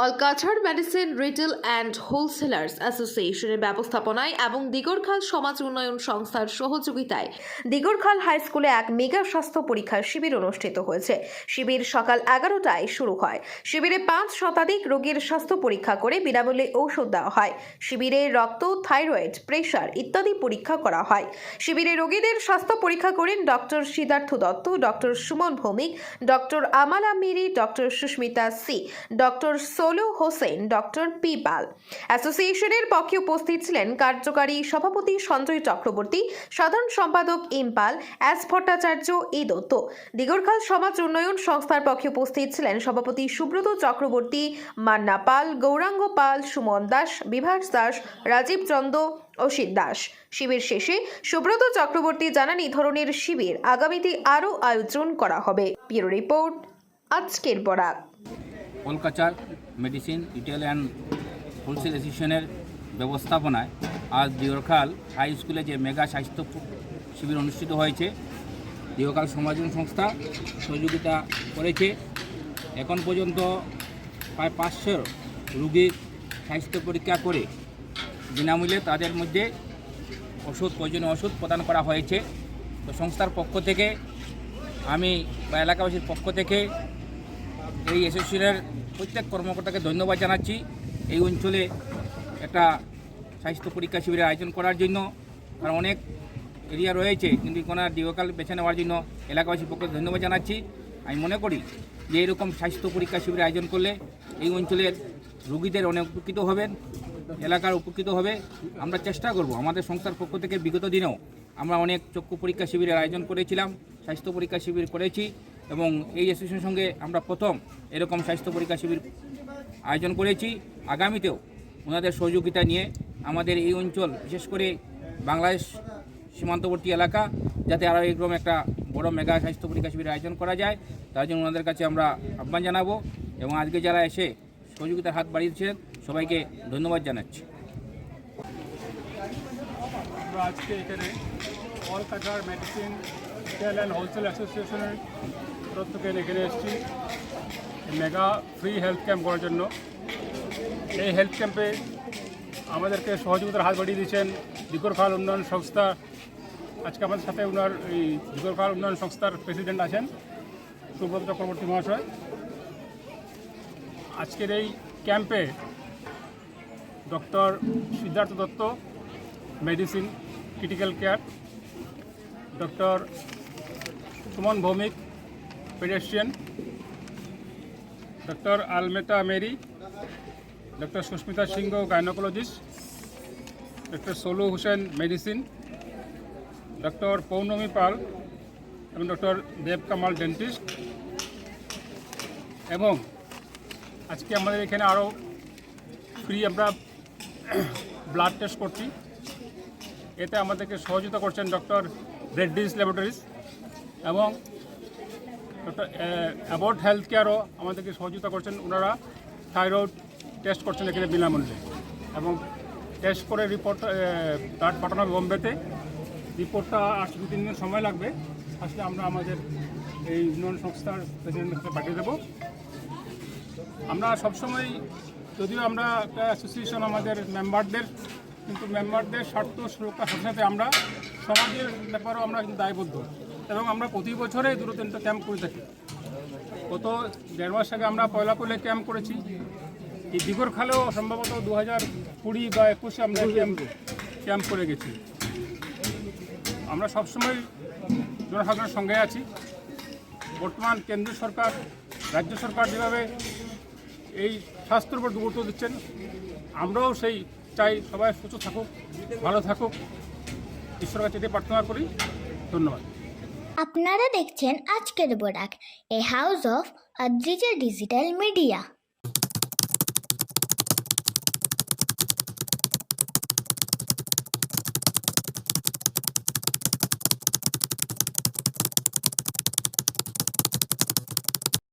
অলকাছাড় medicine retail and হোলসেলার্স অ্যাসোসিয়েশনের ব্যবস্থাপনায় এবং দিগরখাল সমাজ উন্নয়ন সংস্থার সহযোগিতায় দিগরখাল হাই স্কুলে এক মেগা স্বাস্থ্য পরীক্ষার শিবির অনুষ্ঠিত হয়েছে। শিবির সকাল 11টায় শুরু হয়। শিবিরে 5 শতাধিক রোগীর স্বাস্থ্য পরীক্ষা করে বিনামূল্যে ঔষধ দেওয়া হয়। শিবিরে রক্ত, থাইরয়েড, প্রেশার ইত্যাদি পরীক্ষা করা হয়। শিবিরে রোগীদের স্বাস্থ্য পরীক্ষা করেন doctor Siddhartha Dutta, doctor Suman Bhowmik, doctor Amala Mary, doctor Susmita C, doctor Solo Hossain, doctor P Pal. অ্যাসোসিয়েশনের পক্ষে উপস্থিত ছিলেন কার্যকারী সভাপতি সঞ্জয় চক্রবর্তী, সাধারণ সম্পাদক ইম্পাল, এস ভট্টাচার্য, ই দত্ত। দিগরখাল সমাজ উন্নয়ন সংস্থার পক্ষে উপস্থিত ছিলেন সভাপতি সুব্রত চক্রবর্তী, মান্না পাল, গৌরাঙ্গ পাল, সুমন দাস, বিভাস দাস, রাজীব চন্দ্র, অসিত দাস। শিবির শেষে সুব্রত চক্রবর্তী জানান, এই ধরনের শিবির আগামীতে আরও আয়োজন করা হবে। ব্যুরো রিপোর্ট, আজকের Barak. অলকাছাড় medicine retail and wholesale অ্যাসোসিয়েশনের ব্যবস্থাপনায় আজ দিগরখাল হাই স্কুলে যে মেগা স্বাস্থ্য শিবির অনুষ্ঠিত হয়েছে, দিগরখাল সমাজ সংস্থা সহযোগিতা করেছে। এখন পর্যন্ত প্রায় 500 রোগীর স্বাস্থ্য পরীক্ষা করে বিনামূল্যে তাদের মধ্যে প্রয়োজনীয় ওষুধ প্রদান করা হয়েছে। তো সংস্থার পক্ষ থেকে আমি বা এলাকাবাসীর পক্ষ থেকে এই অ্যাসোসিয়েশনের প্রত্যেক কর্মকর্তাকে ধন্যবাদ জানাচ্ছি এই অঞ্চলে একটা স্বাস্থ্য পরীক্ষা শিবিরের আয়োজন করার জন্য। কারণ অনেক এরিয়া রয়েছে, কিন্তু কোনার দিগরখাল বেছে নেওয়ার জন্য এলাকাবাসীর পক্ষে ধন্যবাদ জানাচ্ছি। আমি মনে করি যে এরকম স্বাস্থ্য পরীক্ষা শিবির আয়োজন করলে এই অঞ্চলের রোগীদের অনেক উপকৃত হবেন, এলাকার উপকৃত হবে। আমরা চেষ্টা করব, আমাদের সংস্থার পক্ষ থেকে বিগত দিনেও আমরা অনেক চক্ষু পরীক্ষা শিবিরের আয়োজন করেছিলাম, স্বাস্থ্য পরীক্ষা শিবির করেছি এবং এই অ্যাসোসিয়েশনের সঙ্গে আমরা প্রথম এরকম স্বাস্থ্য পরীক্ষা শিবির আয়োজন করেছি। আগামীতেও ওনাদের সহযোগিতা নিয়ে আমাদের এই অঞ্চল, বিশেষ করে বাংলাদেশ সীমান্তবর্তী এলাকা, যাতে আরও এরকম একটা বড় মেগা স্বাস্থ্য পরীক্ষা শিবির আয়োজন করা যায়, তার জন্য ওনাদের কাছে আমরা আহ্বান জানাবো। এবং আজকে যারা এসে সহযোগিতার হাত বাড়িয়েছেন সবাইকে ধন্যবাদ জানাচ্ছি। আমরা আজকে এখানে অলকাছাড় মেডিসিন রিটেল অ্যান্ড হোলসেল অ্যাসোসিয়েশনের তরফ থেকে এখানে এসেছি মেগা ফ্রি হেলথ ক্যাম্প করার জন্য। এই হেলথ ক্যাম্পে আমাদেরকে সহযোগিতার হাত বাড়িয়ে দিয়েছেন দিগরখাল উন্নয়ন সংস্থা। আজকে আমাদের সাথে ওনার এই দিগরখাল উন্নয়ন সংস্থার প্রেসিডেন্ট আছেন সুব্রত চক্রবর্তী মহাশয়। আজকের এই ক্যাম্পে doctor Siddhartha Dutta, medicine critical care, doctor Suman Bhowmik, paediatrician, doctor Almeta Mary, doctor Susmita Singha, gynaecologist, doctor Solu Hossain, medicine, doctor Pournami Pal এবং ডক্টর দেব কামাল, ডেন্টিস্ট। এবং আজকে আমাদের এখানে আরও ফ্রি আমরা ব্লাড টেস্ট করছি। এতে আমাদেরকে সহযোগিতা করছেন ডক্টর রেড্ডিস ল্যাবরেটরিজ এবং ডক্টর অ্যাবোর্ড হেলথ কেয়ারও আমাদেরকে সহযোগিতা করছেন। ওনারা থাইরয়েড টেস্ট করছেন এখানে বিনামূল্যে এবং টেস্ট করে রিপোর্ট ব্লাড পাঠানো হবে বোম্বেতে। রিপোর্টটা আসতে 2-3 দিন সময় লাগবে, আসলে আমরা আমাদের এই উন্নয়ন সংস্থার প্রেসিডেন্টের কাছে পাঠিয়ে দেবো। আমরা সবসময়, যদিও আমরা একটা অ্যাসোসিয়েশন আমাদের মেম্বারদের, কিন্তু মেম্বারদের স্বার্থ সুরক্ষার সাথে সাথে আমরা সমাজের ব্যাপারেও আমরা কিন্তু দায়বদ্ধ এবং আমরা প্রতি বছরে 2-3টা ক্যাম্প করে থাকি। গত 1.5 মাস আগে আমরা পয়লাপলে ক্যাম্প করেছি। এই দিগরখালেও সম্ভবত 2020 বা 21 আমরা ক্যাম্প করে গেছি। আমরা সবসময় জনসাধারণের সঙ্গে আছি। বর্তমান কেন্দ্র সরকার, রাজ্য সরকার যেভাবে এই স্বাস্থ্যের উপর গুরুত্ব দিচ্ছেন, আমরাও সেই চাই সবাই সুস্থ থাকুক, ভালো থাকুক, ঈশ্বরের কাছে এটাই প্রার্থনা করি। ধন্যবাদ। আপনারা দেখছেন আজকের Barak, a house of Adrija digital media.